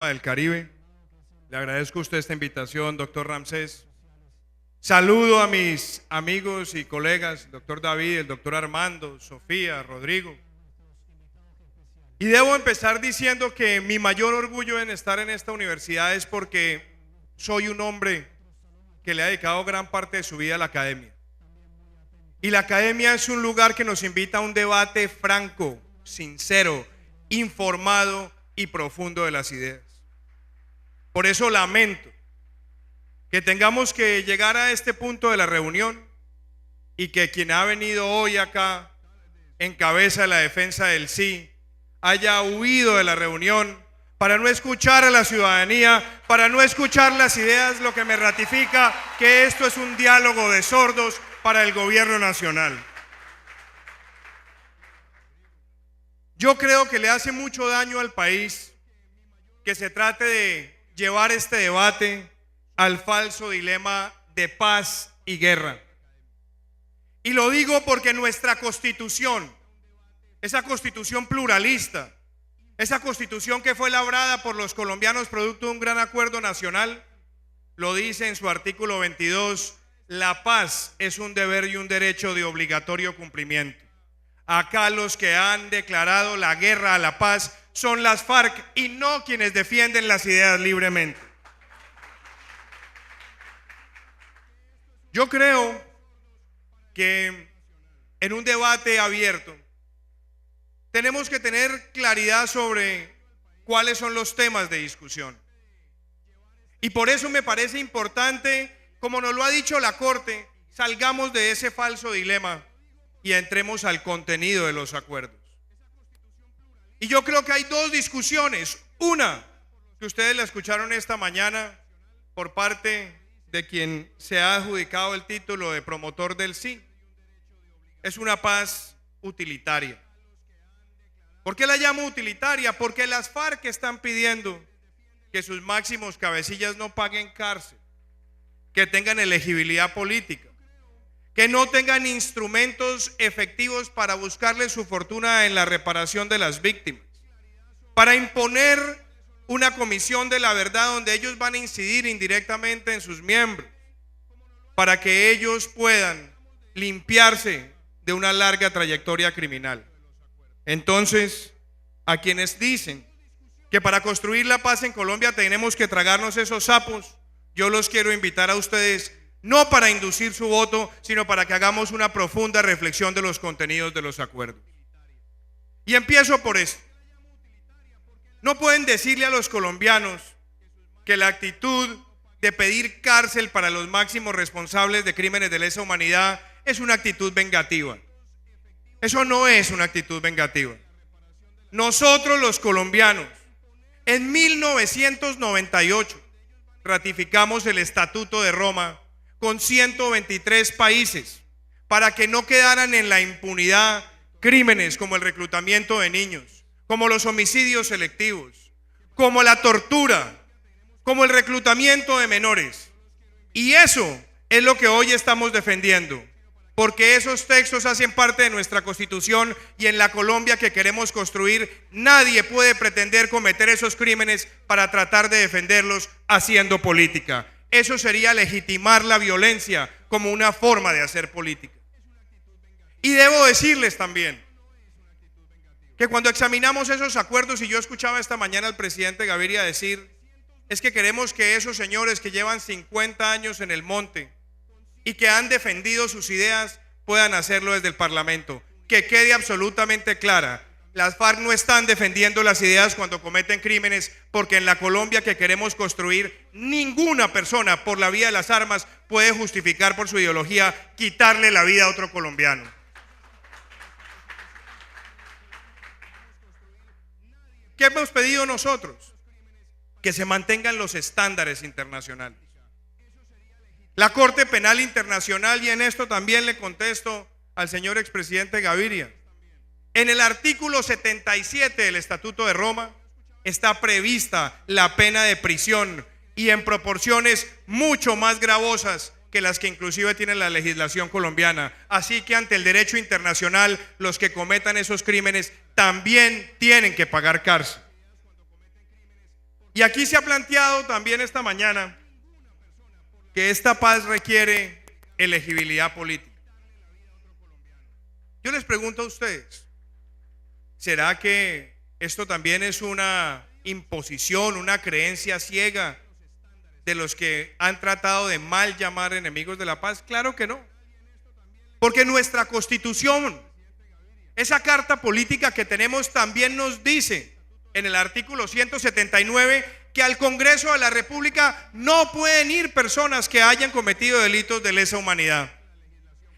del Caribe. Le agradezco a usted esta invitación, doctor Ramsés. Saludo a mis amigos y colegas, el doctor David, el doctor Armando, Sofía, Rodrigo. Y debo empezar diciendo que mi mayor orgullo en estar en esta universidad es porque soy un hombre que le ha dedicado gran parte de su vida a la academia. Y la academia es un lugar que nos invita a un debate franco, sincero, informado y profundo de las ideas. Por eso lamento que tengamos que llegar a este punto de la reunión y que quien ha venido hoy acá en cabeza de la defensa del sí haya huido de la reunión para no escuchar a la ciudadanía, para no escuchar las ideas, lo que me ratifica que esto es un diálogo de sordos para el gobierno nacional. Yo creo que le hace mucho daño al país que se trate de llevar este debate al falso dilema de paz y guerra. Y lo digo porque nuestra Constitución, esa Constitución pluralista, esa Constitución que fue labrada por los colombianos producto de un gran acuerdo nacional, lo dice en su artículo 22, la paz es un deber y un derecho de obligatorio cumplimiento. Acá los que han declarado la guerra a la paz son las FARC y no quienes defienden las ideas libremente. Yo creo que en un debate abierto tenemos que tener claridad sobre cuáles son los temas de discusión. Y por eso me parece importante, como nos lo ha dicho la Corte, salgamos de ese falso dilema y entremos al contenido de los acuerdos. Y yo creo que hay dos discusiones. Una, que ustedes la escucharon esta mañana por parte de quien se ha adjudicado el título de promotor del sí. Es una paz utilitaria. ¿Por qué la llamo utilitaria? Porque las FARC están pidiendo que sus máximos cabecillas no paguen cárcel, que tengan elegibilidad política, que no tengan instrumentos efectivos para buscarle su fortuna en la reparación de las víctimas, para imponer una comisión de la verdad donde ellos van a incidir indirectamente en sus miembros, para que ellos puedan limpiarse de una larga trayectoria criminal. Entonces, a quienes dicen que para construir la paz en Colombia tenemos que tragarnos esos sapos, yo los quiero invitar a ustedes, no para inducir su voto, sino para que hagamos una profunda reflexión de los contenidos de los acuerdos. Y empiezo por esto. No pueden decirle a los colombianos que la actitud de pedir cárcel para los máximos responsables de crímenes de lesa humanidad es una actitud vengativa. Eso no es una actitud vengativa. Nosotros los colombianos, en 1998, ratificamos el Estatuto de Roma con 123 países para que no quedaran en la impunidad crímenes como el reclutamiento de niños, como los homicidios selectivos, como la tortura, como el reclutamiento de menores. Y eso es lo que hoy estamos defendiendo, porque esos textos hacen parte de nuestra Constitución y en la Colombia que queremos construir nadie puede pretender cometer esos crímenes para tratar de defenderlos haciendo política. Eso sería legitimar la violencia como una forma de hacer política. Y debo decirles también que cuando examinamos esos acuerdos, y yo escuchaba esta mañana al presidente Gaviria decir, es que queremos que esos señores que llevan 50 años en el monte y que han defendido sus ideas puedan hacerlo desde el Parlamento. Que quede absolutamente clara, las FARC no están defendiendo las ideas cuando cometen crímenes, porque en la Colombia que queremos construir, ninguna persona por la vía de las armas puede justificar por su ideología quitarle la vida a otro colombiano. ¿Qué hemos pedido nosotros? Que se mantengan los estándares internacionales. La Corte Penal Internacional, y en esto también le contesto al señor expresidente Gaviria, en el artículo 77 del Estatuto de Roma está prevista la pena de prisión y en proporciones mucho más gravosas que las que inclusive tiene la legislación colombiana. Así que ante el derecho internacional, los que cometan esos crímenes también tienen que pagar cárcel. Y aquí se ha planteado también esta mañana que esta paz requiere elegibilidad política. Yo les pregunto a ustedes, ¿será que esto también es una imposición, una creencia ciega de los que han tratado de mal llamar enemigos de la paz? Claro que no. Porque nuestra Constitución, esa carta política que tenemos, también nos dice en el artículo 179 que al Congreso de la República no pueden ir personas que hayan cometido delitos de lesa humanidad.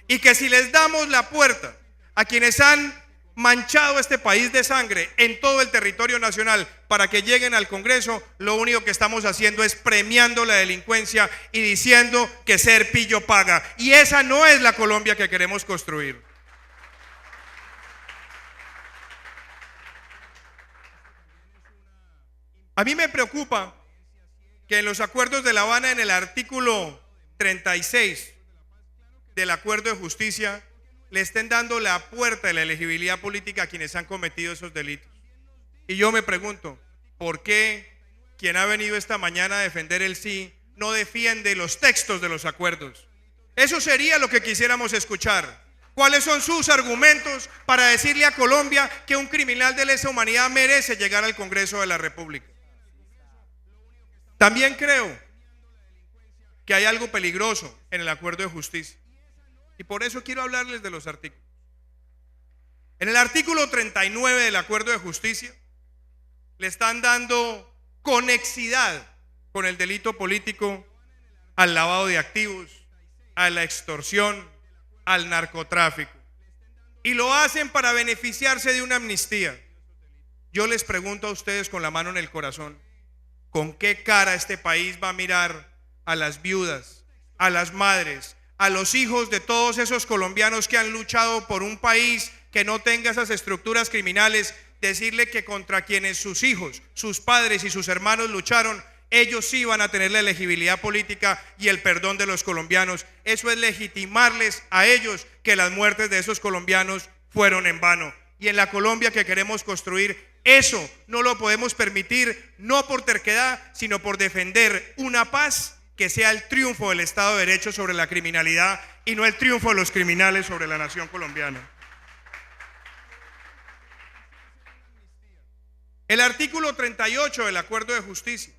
Y que si les damos la puerta a quienes han manchado este país de sangre en todo el territorio nacional para que lleguen al Congreso, lo único que estamos haciendo es premiando la delincuencia y diciendo que ser pillo paga. Y esa no es la Colombia que queremos construir. A mí me preocupa que en los acuerdos de La Habana, en el artículo 36 del acuerdo de justicia, le estén dando la puerta de la elegibilidad política a quienes han cometido esos delitos. Y yo me pregunto, ¿por qué quien ha venido esta mañana a defender el sí no defiende los textos de los acuerdos? Eso sería lo que quisiéramos escuchar. ¿Cuáles son sus argumentos para decirle a Colombia que un criminal de lesa humanidad merece llegar al Congreso de la República? También creo que hay algo peligroso en el acuerdo de justicia. Y por eso quiero hablarles de los artículos. En el artículo 39 del acuerdo de justicia le están dando conexidad con el delito político al lavado de activos, a la extorsión, al narcotráfico. Y lo hacen para beneficiarse de una amnistía. Yo les pregunto a ustedes con la mano en el corazón, ¿con qué cara este país va a mirar a las viudas, a las madres, a los hijos de todos esos colombianos que han luchado por un país que no tenga esas estructuras criminales, decirle que contra quienes sus hijos, sus padres y sus hermanos lucharon, ellos sí van a tener la elegibilidad política y el perdón de los colombianos? Eso es legitimarles a ellos que las muertes de esos colombianos fueron en vano. Y en la Colombia que queremos construir, eso no lo podemos permitir, no por terquedad, sino por defender una paz que sea el triunfo del Estado de Derecho sobre la criminalidad y no el triunfo de los criminales sobre la nación colombiana. El artículo 38 del acuerdo de justicia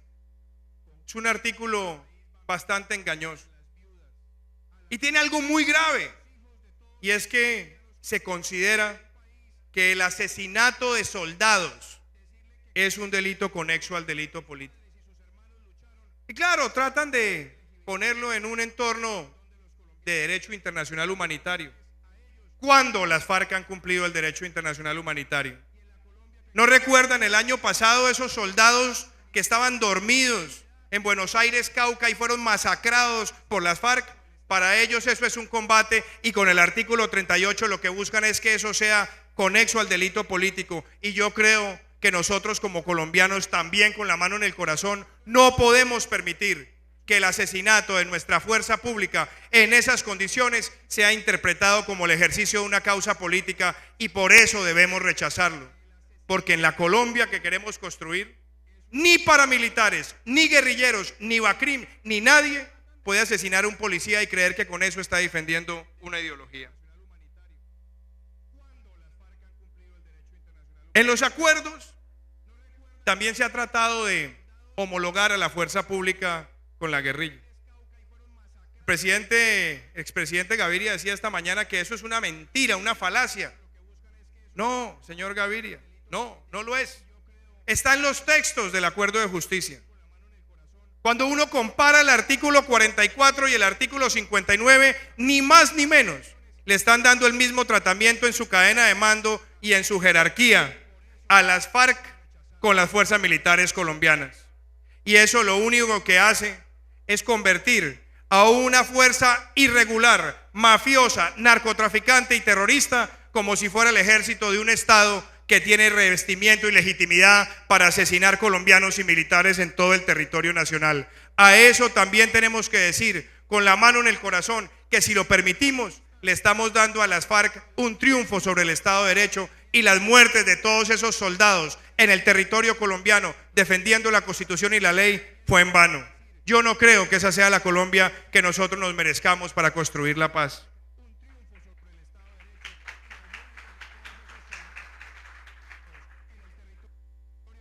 es un artículo bastante engañoso y tiene algo muy grave, y es que se considera que el asesinato de soldados es un delito conexo al delito político. Y claro, tratan de ponerlo en un entorno de derecho internacional humanitario. ¿Cuándo las FARC han cumplido el derecho internacional humanitario? ¿No recuerdan el año pasado esos soldados que estaban dormidos en Buenos Aires, Cauca, y fueron masacrados por las FARC? Para ellos eso es un combate, y con el artículo 38 lo que buscan es que eso sea conexo al delito político. Y yo creo que nosotros como colombianos, también con la mano en el corazón, no podemos permitir que el asesinato de nuestra fuerza pública en esas condiciones sea interpretado como el ejercicio de una causa política, y por eso debemos rechazarlo. Porque en la Colombia que queremos construir, ni paramilitares, ni guerrilleros, ni BACRIM, ni nadie puede asesinar a un policía y creer que con eso está defendiendo una ideología. En los acuerdos también se ha tratado de homologar a la fuerza pública con la guerrilla. El expresidente Gaviria decía esta mañana que eso es una mentira, una falacia. No, señor Gaviria, no lo es. Está en los textos del acuerdo de justicia. Cuando uno compara el artículo 44 y el artículo 59, ni más ni menos, le están dando el mismo tratamiento en su cadena de mando y en su jerarquía a las FARC con las fuerzas militares colombianas. Y eso lo único que hace es convertir a una fuerza irregular, mafiosa, narcotraficante y terrorista como si fuera el ejército de un Estado que tiene revestimiento y legitimidad para asesinar colombianos y militares en todo el territorio nacional. A eso también tenemos que decir con la mano en el corazón que si lo permitimos, le estamos dando a las FARC un triunfo sobre el Estado de Derecho, y las muertes de todos esos soldados en el territorio colombiano defendiendo la Constitución y la ley fue en vano. Yo no creo que esa sea la Colombia que nosotros nos merezcamos para construir la paz.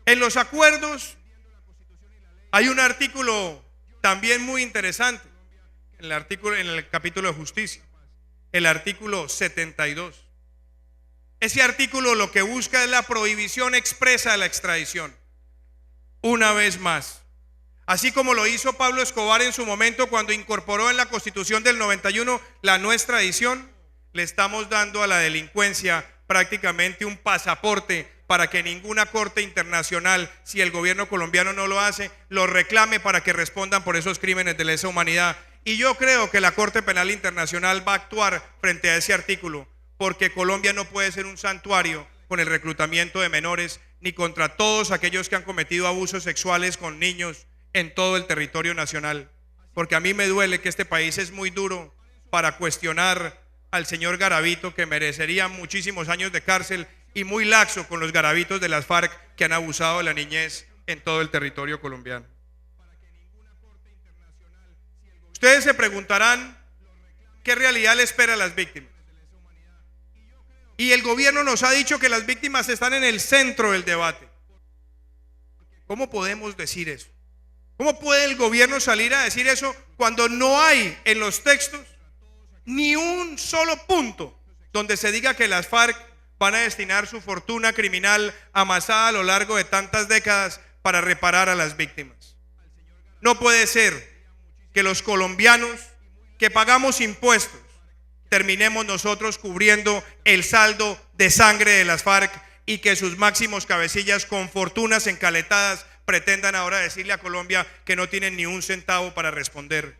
En los acuerdos hay un artículo también muy interesante, en el capítulo de justicia, el artículo 72. Ese artículo lo que busca es la prohibición expresa de la extradición. Una vez más, así como lo hizo Pablo Escobar en su momento cuando incorporó en la Constitución del 91 la no extradición, le estamos dando a la delincuencia prácticamente un pasaporte para que ninguna corte internacional, si el gobierno colombiano no lo hace, lo reclame para que respondan por esos crímenes de lesa humanidad. Y yo creo que la Corte Penal Internacional va a actuar frente a ese artículo, porque Colombia no puede ser un santuario con el reclutamiento de menores, ni contra todos aquellos que han cometido abusos sexuales con niños en todo el territorio nacional. Porque a mí me duele que este país es muy duro para cuestionar al señor Garavito, que merecería muchísimos años de cárcel, y muy laxo con los garavitos de las FARC que han abusado de la niñez en todo el territorio colombiano. Ustedes se preguntarán qué realidad le espera a las víctimas. Y el gobierno nos ha dicho que las víctimas están en el centro del debate. ¿Cómo podemos decir eso? ¿Cómo puede el gobierno salir a decir eso cuando no hay en los textos ni un solo punto donde se diga que las FARC van a destinar su fortuna criminal amasada a lo largo de tantas décadas para reparar a las víctimas? No puede ser que los colombianos que pagamos impuestos terminemos nosotros cubriendo el saldo de sangre de las FARC y que sus máximos cabecillas con fortunas encaletadas pretendan ahora decirle a Colombia que no tienen ni un centavo para responder.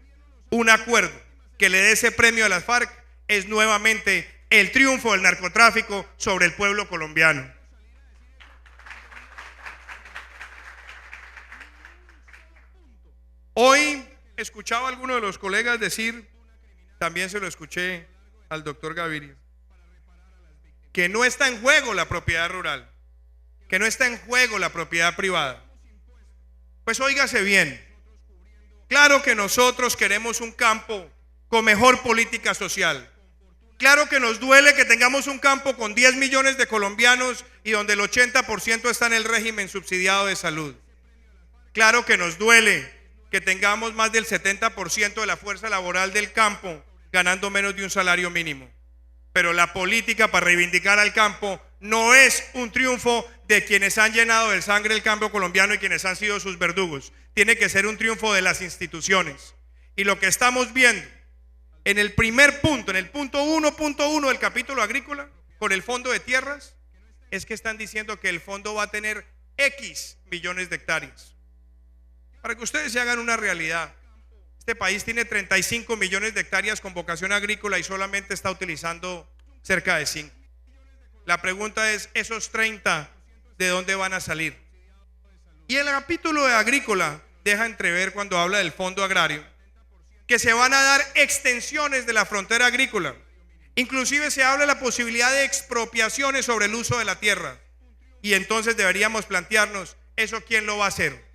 Un acuerdo que le dé ese premio a las FARC es nuevamente el triunfo del narcotráfico sobre el pueblo colombiano. Hoy escuchaba a alguno de los colegas decir, también se lo escuché al doctor Gaviria, que no está en juego la propiedad rural, que no está en juego la propiedad privada. Pues óigase bien, claro que nosotros queremos un campo con mejor política social. Claro que nos duele que tengamos un campo con 10 millones de colombianos y donde el 80% está en el régimen subsidiado de salud. Claro que nos duele que tengamos más del 70% de la fuerza laboral del campo ganando menos de un salario mínimo. Pero la política para reivindicar al campo no es un triunfo de quienes han llenado de sangre el campo colombiano y quienes han sido sus verdugos. Tiene que ser un triunfo de las instituciones. Y lo que estamos viendo en el primer punto, en el punto 1.1 del capítulo agrícola, con el fondo de tierras, es que están diciendo que el fondo va a tener X millones de hectáreas. Para que ustedes se hagan una realidad, este país tiene 35 millones de hectáreas con vocación agrícola y solamente está utilizando cerca de 5. La pregunta es, ¿esos 30 de dónde van a salir? Y el capítulo de agrícola deja entrever, cuando habla del fondo agrario, que se van a dar extensiones de la frontera agrícola. Inclusive se habla de la posibilidad de expropiaciones sobre el uso de la tierra. Y entonces deberíamos plantearnos, ¿eso quién lo va a hacer?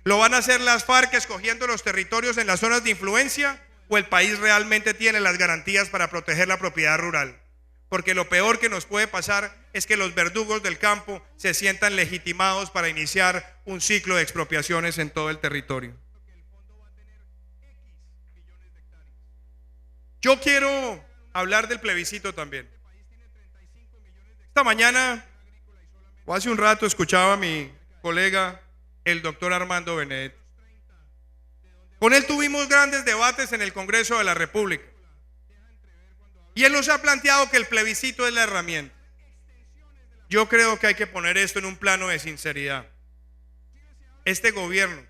¿Lo van a hacer las FARC escogiendo los territorios en las zonas de influencia? ¿O el país realmente tiene las garantías para proteger la propiedad rural? Porque lo peor que nos puede pasar es que los verdugos del campo se sientan legitimados para iniciar un ciclo de expropiaciones en todo el territorio. Yo quiero hablar del plebiscito también. Esta mañana o hace un rato escuchaba a mi colega, el doctor Armando Benedetti. Con él tuvimos grandes debates en el Congreso de la República. Y él nos ha planteado que el plebiscito es la herramienta. Yo creo que hay que poner esto en un plano de sinceridad. Este gobierno,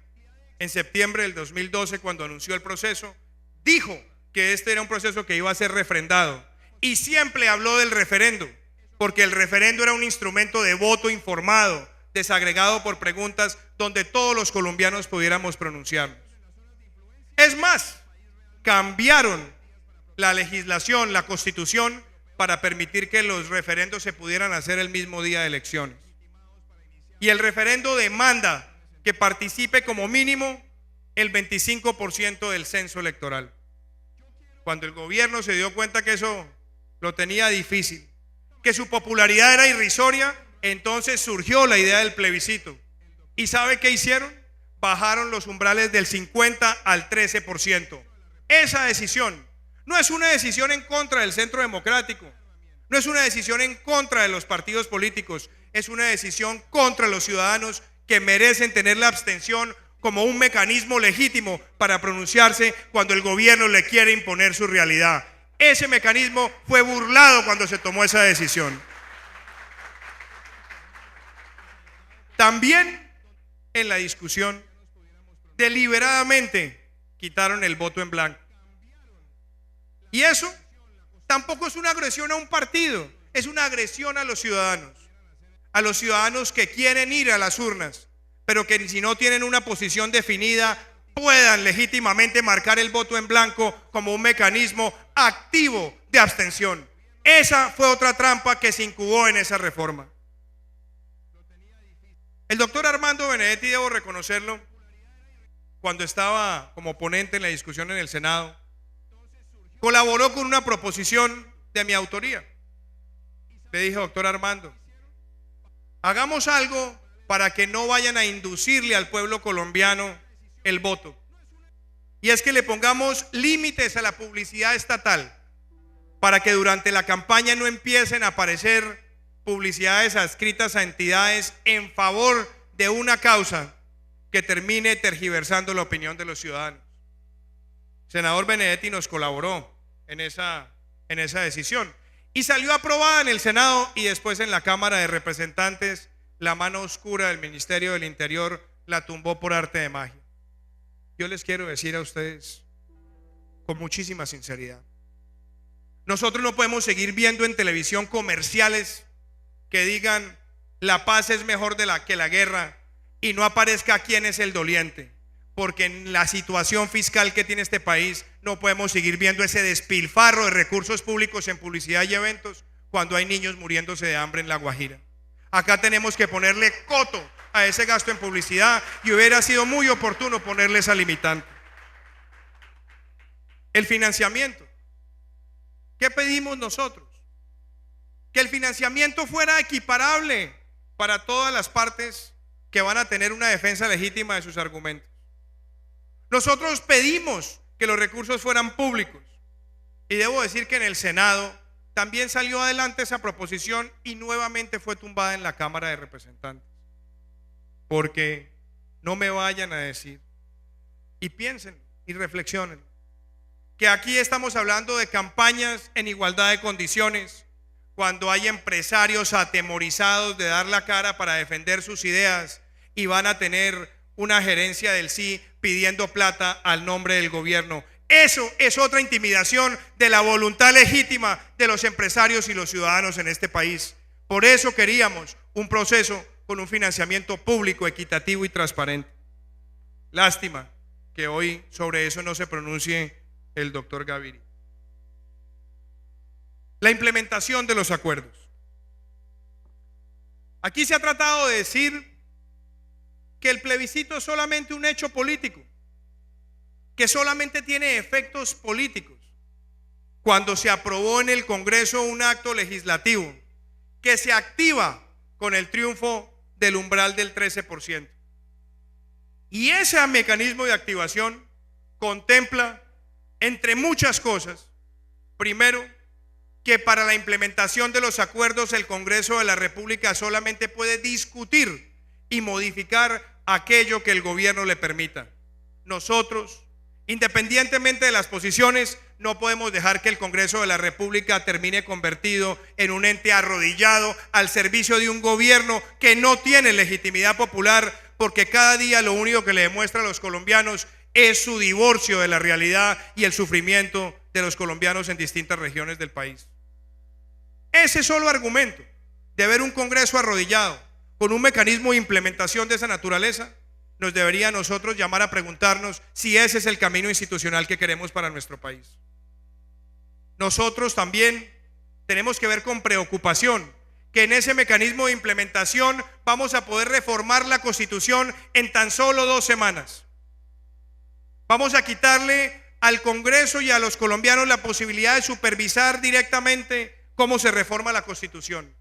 en septiembre del 2012, cuando anunció el proceso, dijo que este era un proceso que iba a ser refrendado. Y siempre habló del referendo, porque el referendo era un instrumento de voto informado, desagregado por preguntas, donde todos los colombianos pudiéramos pronunciarnos. Es más, cambiaron la legislación, la constitución, para permitir que los referendos se pudieran hacer el mismo día de elecciones. Y el referendo demanda que participe como mínimo el 25% del censo electoral. Cuando el gobierno se dio cuenta que eso lo tenía difícil, que su popularidad era irrisoria, entonces surgió la idea del plebiscito. ¿Y sabe qué hicieron? Bajaron los umbrales del 50 al 13%. Esa decisión no es una decisión en contra del centro democrático, no es una decisión en contra de los partidos políticos, es una decisión contra los ciudadanos que merecen tener la abstención como un mecanismo legítimo para pronunciarse cuando el gobierno le quiere imponer su realidad. Ese mecanismo fue burlado cuando se tomó esa decisión. También en la discusión, deliberadamente quitaron el voto en blanco. Y eso tampoco es una agresión a un partido, es una agresión a los ciudadanos que quieren ir a las urnas, pero que si no tienen una posición definida, puedan legítimamente marcar el voto en blanco como un mecanismo activo de abstención. Esa fue otra trampa que se incubó en esa reforma. El doctor Armando Benedetti, debo reconocerlo, cuando estaba como ponente en la discusión en el Senado, colaboró con una proposición de mi autoría. Le dije, doctor Armando, hagamos algo para que no vayan a inducirle al pueblo colombiano el voto. Y es que le pongamos límites a la publicidad estatal para que durante la campaña no empiecen a aparecer publicidades adscritas a entidades en favor de una causa que termine tergiversando la opinión de los ciudadanos. El senador Benedetti nos colaboró en esa decisión y salió aprobada en el Senado, y después en la Cámara de Representantes la mano oscura del Ministerio del Interior la tumbó por arte de magia. Yo les quiero decir a ustedes con muchísima sinceridad, nosotros no podemos seguir viendo en televisión comerciales que digan la paz es mejor que la guerra y no aparezca quién es el doliente, porque en la situación fiscal que tiene este país no podemos seguir viendo ese despilfarro de recursos públicos en publicidad y eventos cuando hay niños muriéndose de hambre en La Guajira. Acá tenemos que ponerle coto a ese gasto en publicidad, y hubiera sido muy oportuno ponerle esa limitante. El financiamiento. ¿Qué pedimos nosotros? Que el financiamiento fuera equiparable para todas las partes que van a tener una defensa legítima de sus argumentos. Nosotros pedimos que los recursos fueran públicos, y debo decir que en el Senado también salió adelante esa proposición y nuevamente fue tumbada en la Cámara de Representantes. Porque no me vayan a decir, y piensen y reflexionen, que aquí estamos hablando de campañas en igualdad de condiciones, cuando hay empresarios atemorizados de dar la cara para defender sus ideas y van a tener una gerencia del sí pidiendo plata al nombre del gobierno. Eso es otra intimidación de la voluntad legítima de los empresarios y los ciudadanos en este país. Por eso queríamos un proceso con un financiamiento público, equitativo y transparente. Lástima que hoy sobre eso no se pronuncie el doctor Gaviria. La implementación de los acuerdos. Aquí se ha tratado de decir que el plebiscito es solamente un hecho político, que solamente tiene efectos políticos, cuando se aprobó en el Congreso un acto legislativo que se activa con el triunfo del umbral del 13%. Y ese mecanismo de activación contempla, entre muchas cosas, primero, que para la implementación de los acuerdos el Congreso de la República solamente puede discutir y modificar aquello que el gobierno le permita. Nosotros, independientemente de las posiciones, no podemos dejar que el Congreso de la República termine convertido en un ente arrodillado al servicio de un gobierno que no tiene legitimidad popular, porque cada día lo único que le demuestra a los colombianos es su divorcio de la realidad y el sufrimiento de los colombianos en distintas regiones del país. Ese solo argumento de ver un Congreso arrodillado con un mecanismo de implementación de esa naturaleza nos debería a nosotros llamar a preguntarnos si ese es el camino institucional que queremos para nuestro país. Nosotros también tenemos que ver con preocupación que en ese mecanismo de implementación vamos a poder reformar la Constitución en tan solo 2 semanas. Vamos a quitarle al Congreso y a los colombianos la posibilidad de supervisar directamente cómo se reforma la Constitución.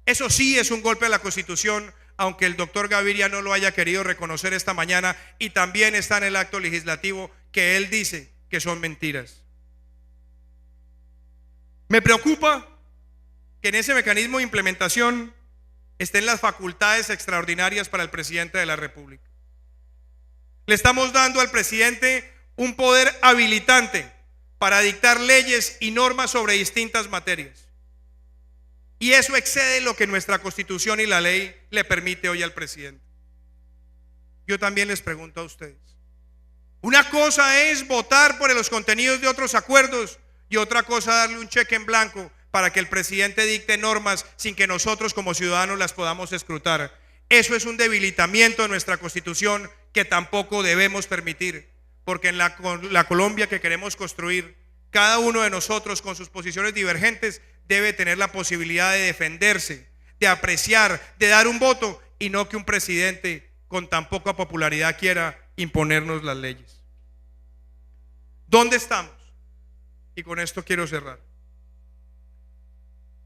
Eso sí es un golpe a la Constitución, aunque el doctor Gaviria no lo haya querido reconocer esta mañana, y también está en el acto legislativo que él dice que son mentiras. Me preocupa que en ese mecanismo de implementación estén las facultades extraordinarias para el presidente de la República. Le estamos dando al presidente un poder habilitante para dictar leyes y normas sobre distintas materias. Y eso excede lo que nuestra Constitución y la ley le permite hoy al presidente. Yo también les pregunto a ustedes. Una cosa es votar por los contenidos de otros acuerdos y otra cosa darle un cheque en blanco para que el presidente dicte normas sin que nosotros como ciudadanos las podamos escrutar. Eso es un debilitamiento de nuestra Constitución que tampoco debemos permitir, porque en la Colombia que queremos construir, cada uno de nosotros con sus posiciones divergentes debe tener la posibilidad de defenderse, de apreciar, de dar un voto, y no que un presidente con tan poca popularidad quiera imponernos las leyes. ¿Dónde estamos? Y con esto quiero cerrar.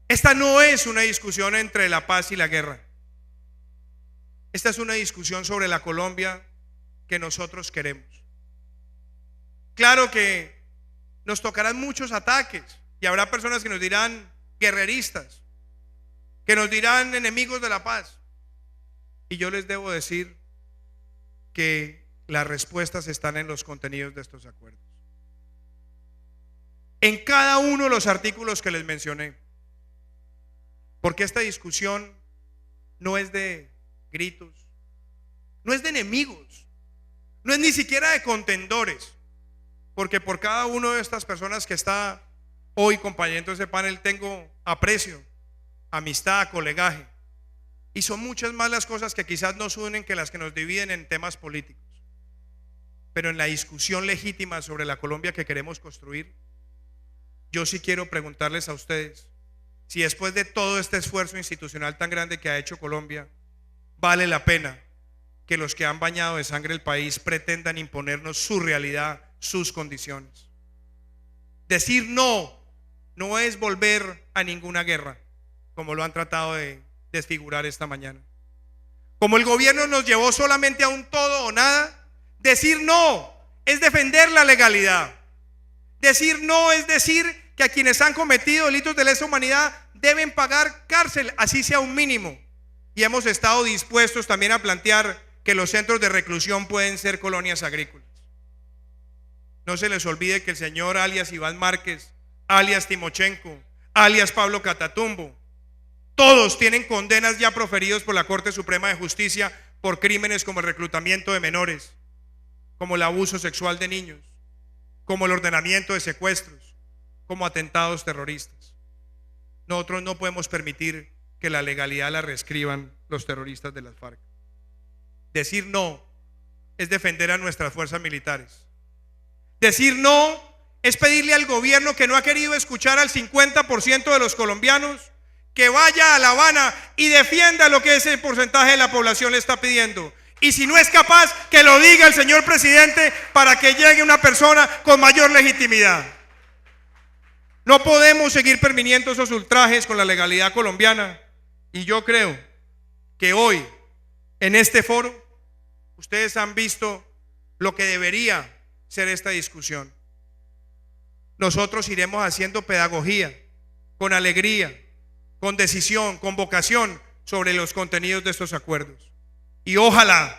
Esta no es una discusión entre la paz y la guerra. Esta es una discusión sobre la Colombia que nosotros queremos. Claro que nos tocarán muchos ataques y habrá personas que nos dirán guerreristas, que nos dirán enemigos de la paz. Y yo les debo decir que las respuestas están en los contenidos de estos acuerdos. En cada uno de los artículos que les mencioné. Porque esta discusión no es de gritos, no es de enemigos, no es ni siquiera de contendores. Porque por cada una de estas personas que está hoy compartiendo ese panel tengo aprecio, amistad, colegaje. Y son muchas más las cosas que quizás nos unen que las que nos dividen en temas políticos. Pero en la discusión legítima sobre la Colombia que queremos construir, yo sí quiero preguntarles a ustedes si después de todo este esfuerzo institucional tan grande que ha hecho Colombia, vale la pena que los que han bañado de sangre el país pretendan imponernos su realidad, sus condiciones. Decir no es volver a ninguna guerra, como lo han tratado de desfigurar esta mañana. Como el gobierno nos llevó solamente a un todo o nada, decir no es defender la legalidad. Decir no es decir que a quienes han cometido delitos de lesa humanidad deben pagar cárcel, así sea un mínimo. Y hemos estado dispuestos también a plantear que los centros de reclusión pueden ser colonias agrícolas. No se les olvide que el señor alias Iván Márquez, alias Timochenko, alias Pablo Catatumbo, todos tienen condenas ya proferidos por la Corte Suprema de Justicia por crímenes como el reclutamiento de menores, como el abuso sexual de niños, como el ordenamiento de secuestros, como atentados terroristas. Nosotros no podemos permitir que la legalidad la reescriban los terroristas de las FARC. Decir no es defender a nuestras fuerzas militares. Decir no es pedirle al gobierno que no ha querido escuchar al 50% de los colombianos que vaya a La Habana y defienda lo que ese porcentaje de la población le está pidiendo. Y si no es capaz, que lo diga el señor presidente para que llegue una persona con mayor legitimidad. No podemos seguir permitiendo esos ultrajes con la legalidad colombiana. Y yo creo que hoy, en este foro, ustedes han visto lo que debería ser esta discusión. Nosotros iremos haciendo pedagogía, con alegría, con decisión, con vocación sobre los contenidos de estos acuerdos. Y ojalá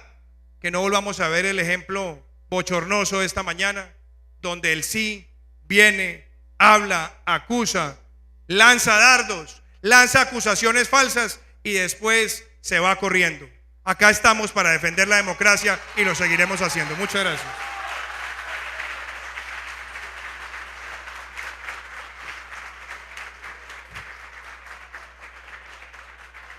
que no volvamos a ver el ejemplo bochornoso de esta mañana, donde el sí viene, habla, acusa, lanza dardos, lanza acusaciones falsas y después se va corriendo. Acá estamos para defender la democracia y lo seguiremos haciendo. Muchas gracias.